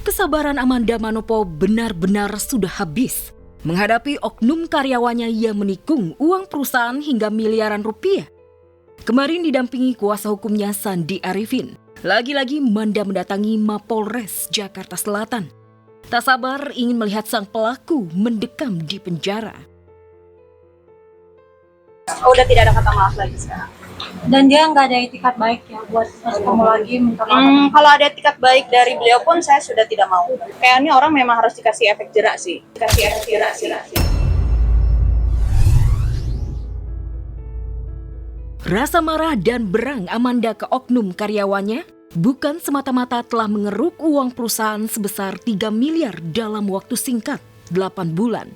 Kesabaran Amanda Manopo benar-benar sudah habis menghadapi oknum karyawannya yang menikung uang perusahaan hingga miliaran rupiah. Kemarin didampingi kuasa hukumnya Sandi Arifin, lagi-lagi Manda mendatangi Mapolres Jakarta Selatan. Tak sabar ingin melihat sang pelaku mendekam di penjara. Udah tidak ada kata maaf lagi sekarang. Dan dia nggak ada itikat baik ya buat ketemu lagi minta maaf. Kalau ada itikat baik dari beliau pun saya sudah tidak mau. Kayaknya orang memang harus dikasih efek jerak sih. Rasa marah dan berang Amanda ke oknum karyawannya bukan semata-mata telah mengeruk uang perusahaan sebesar 3 miliar dalam waktu singkat, 8 bulan.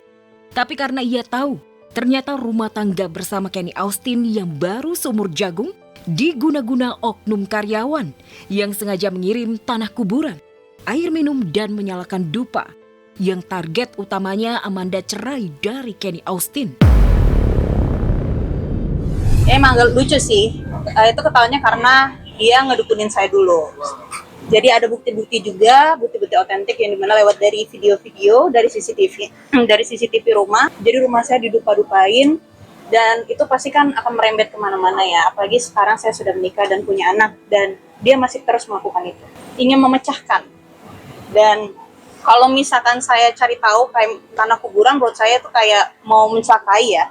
Tapi karena ia tahu, ternyata rumah tangga bersama Kenny Austin yang baru seumur jagung diguna-guna oknum karyawan yang sengaja mengirim tanah kuburan, air minum dan menyalakan dupa yang target utamanya Amanda cerai dari Kenny Austin. Emang agak lucu sih. Itu ketawanya karena dia ngedukunin saya dulu. Jadi ada bukti-bukti juga, bukti-bukti otentik yang dimana lewat dari video-video, dari CCTV rumah. Jadi rumah saya didupa-dupain, dan itu pasti kan akan merembet kemana-mana ya. Apalagi sekarang saya sudah menikah dan punya anak, dan dia masih terus melakukan itu. Ingin memecahkan. Dan kalau misalkan saya cari tahu kayak tanah kuburan, menurut saya itu kayak mau mencelakai ya.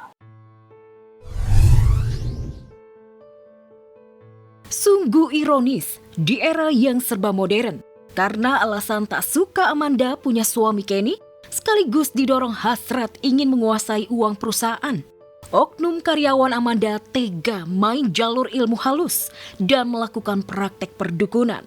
Sungguh ironis di era yang serba modern, karena alasan tak suka Amanda punya suami Kenny, sekaligus didorong hasrat ingin menguasai uang perusahaan. Oknum karyawan Amanda tega main jalur ilmu halus dan melakukan praktek perdukunan.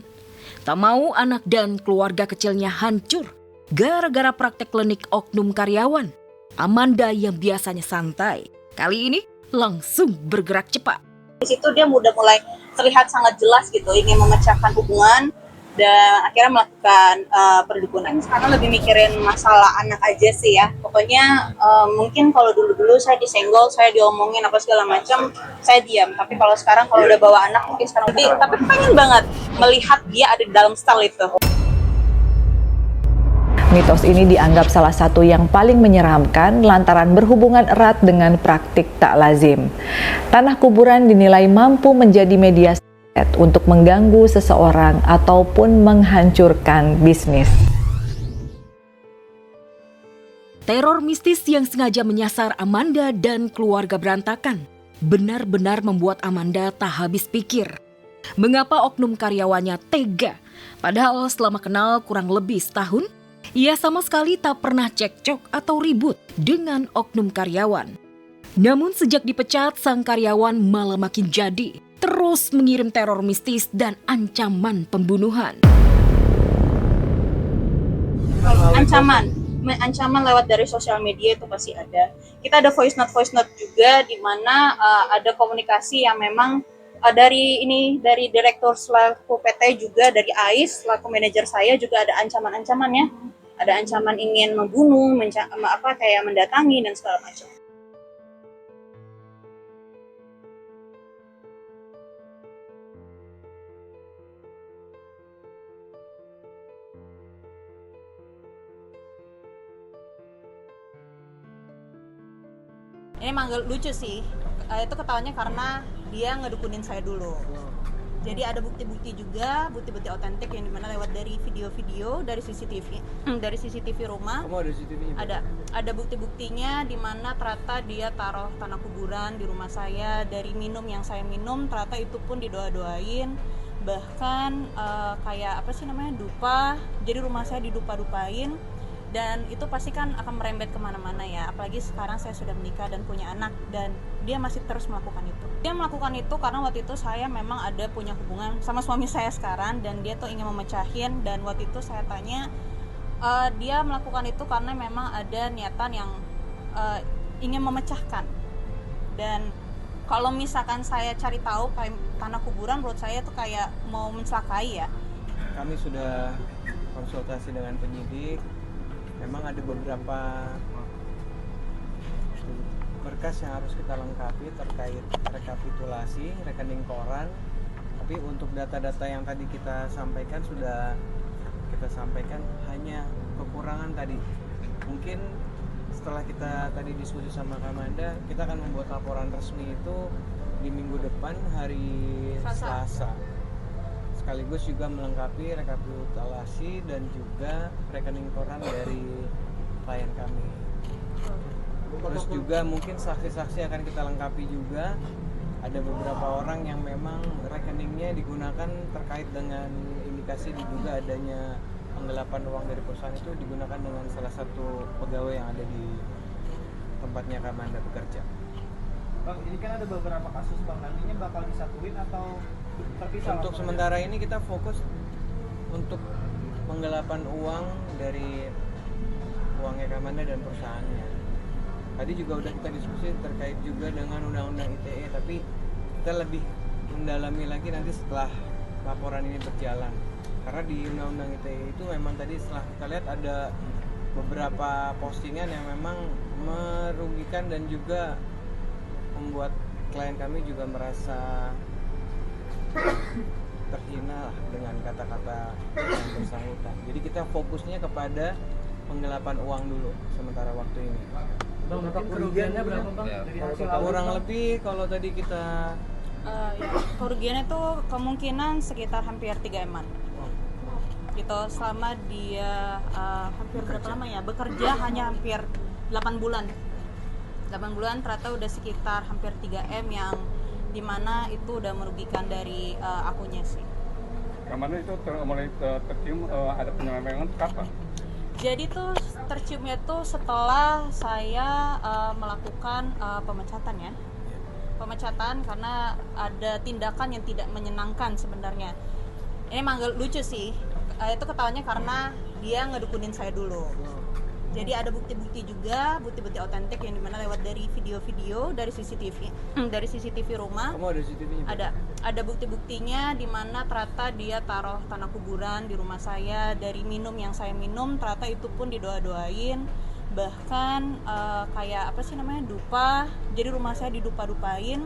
Tak mau anak dan keluarga kecilnya hancur gara-gara praktek klinik oknum karyawan. Amanda yang biasanya santai, kali ini langsung bergerak cepat. Di situ dia udah mulai terlihat sangat jelas gitu, ingin memecahkan hubungan dan akhirnya melakukan perdukunan. Sekarang lebih mikirin masalah anak aja sih ya. Pokoknya mungkin kalau dulu-dulu saya disenggol, saya diomongin apa segala macam, saya diam. Tapi kalau sekarang kalau udah bawa anak mungkin sekarang tapi pengen banget melihat dia ada di dalam style itu. Mitos ini dianggap salah satu yang paling menyeramkan lantaran berhubungan erat dengan praktik tak lazim. Tanah kuburan dinilai mampu menjadi media untuk mengganggu seseorang ataupun menghancurkan bisnis. Teror mistis yang sengaja menyasar Amanda dan keluarga berantakan benar-benar membuat Amanda tak habis pikir. Mengapa oknum karyawannya tega? Padahal selama kenal kurang lebih setahun, ia sama sekali tak pernah cekcok atau ribut dengan oknum karyawan. Namun sejak dipecat, sang karyawan malah makin jadi, terus mengirim teror mistis dan ancaman pembunuhan. Ancaman lewat dari sosial media itu pasti ada. Kita ada voice note juga di mana ada komunikasi yang memang dari direktur selaku PT juga, dari AIS selaku manajer saya juga ada ancaman-ancamannya. Ada ancaman ingin membunuh, kayak mendatangi dan segala macam. Ini emang agak lucu sih. Itu ketawanya karena dia ngedukunin saya dulu. Jadi ada bukti-bukti juga, bukti-bukti otentik yang dimana lewat dari video-video, dari CCTV rumah. Kamu ada CCTV-nya? Ada bukti-buktinya dimana ternyata dia taruh tanah kuburan di rumah saya, dari minum yang saya minum ternyata itu pun didoa-doain, bahkan dupa. Jadi rumah saya didupa-dupain. Dan itu pasti kan akan merembet kemana-mana ya. Apalagi sekarang saya sudah menikah dan punya anak, dan dia masih terus melakukan itu. Dia melakukan itu karena waktu itu saya memang ada punya hubungan sama suami saya sekarang, dan dia tuh ingin memecahin. Dan waktu itu saya tanya, dia melakukan itu karena memang ada niatan yang ingin memecahkan. Dan kalau misalkan saya cari tahu kayak tanah kuburan, menurut saya itu kayak mau mencelakai ya. Kami sudah konsultasi dengan penyidik. Memang ada beberapa berkas yang harus kita lengkapi terkait rekapitulasi rekening koran, tapi untuk data-data yang tadi kita sampaikan sudah kita sampaikan hanya kekurangan tadi. Mungkin setelah kita tadi diskusi sama Kamanda, kita akan membuat laporan resmi itu di minggu depan hari Selasa. Sekaligus juga melengkapi rekapitulasi dan juga rekening koran dari klien kami. Terus juga mungkin saksi-saksi akan kita lengkapi juga. Ada beberapa orang yang memang rekeningnya digunakan terkait dengan indikasi diduga adanya penggelapan uang dari perusahaan itu digunakan dengan salah satu pegawai yang ada di tempatnya Kamanda bekerja. Bang, ini kan ada beberapa kasus Bang, nantinya bakal disatuin atau terpisah? Untuk sementara ini kita fokus untuk penggelapan uang dari uangnya Kamanda dan perusahaannya. Tadi juga udah kita diskusi terkait juga dengan undang-undang ITE, tapi kita lebih mendalami lagi nanti setelah laporan ini berjalan. Karena di undang-undang ITE itu memang tadi setelah kita lihat ada beberapa postingan yang memang merugikan dan juga membuat klien kami juga merasa terhina dengan kata-kata yang bersangkutan. Jadi kita fokusnya kepada penggelapan uang dulu sementara waktu ini. Bang, kerugiannya berapa Bang? Dari hasil Kurang lebih kalau tadi kita Kerugiannya tuh kemungkinan sekitar hampir 3 M-an. Gitu, selama dia hampir berapa lama ya? Bekerja hanya hampir 8 bulan. 8 bulan ternyata udah sekitar hampir 3 M yang dimana itu udah merugikan dari akunya sih. Kamanda itu mulai tercium ada penyelewengan kapan? Jadi tuh terciumnya tuh setelah saya melakukan pemecatan ya. Pemecatan karena ada tindakan yang tidak menyenangkan sebenarnya. Ini emang agak lucu sih. Itu ketawanya karena dia ngedukunin saya dulu. Jadi ada bukti-bukti juga, bukti-bukti otentik yang dimana lewat dari video-video dari CCTV rumah. kamu ada CCTV-nya? Ada bukti-buktinya di mana ternyata dia taruh tanah kuburan di rumah saya, dari minum yang saya minum ternyata itu pun didoa-doain, bahkan kayak apa sih namanya, dupa. Jadi rumah saya didupa-dupain,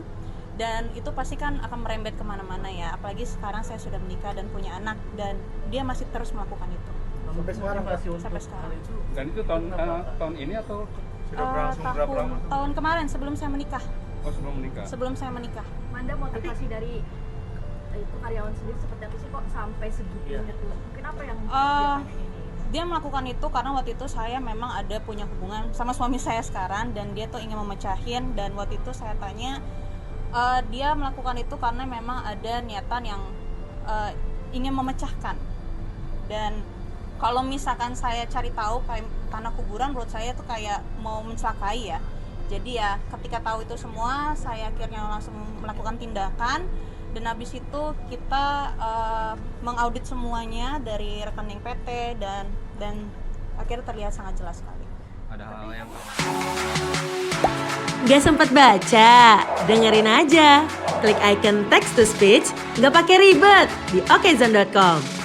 dan itu pasti kan akan merembet kemana-mana ya, apalagi sekarang saya sudah menikah dan punya anak, dan dia masih terus melakukan itu sampai sekarang masih untuk sampai sekarang. Dan itu tahun ini atau sudah berlangsung berapa lama? Tahun kemarin sebelum saya menikah. sebelum menikah? Sebelum saya menikah. Manda, motivasi dari itu karyawan sendiri seperti apa sih kok sampai segitunya tuh? Mungkin apa yang Dia melakukan itu karena waktu itu saya memang ada punya hubungan sama suami saya sekarang, dan dia tuh ingin memecahin, dan waktu itu saya tanya dia melakukan itu karena memang ada niatan yang ingin memecahkan. Dan kalau misalkan saya cari tahu kayak tanah kuburan, menurut saya tuh kayak mau mencelakai ya. Jadi ya ketika tahu itu semua, saya akhirnya langsung melakukan tindakan, dan habis itu kita mengaudit semuanya dari rekening PT dan akhirnya terlihat sangat jelas sekali. Ada hal yang Gak sempet baca? Dengerin aja. Klik icon text to speech, gak pakai ribet di okezone.com.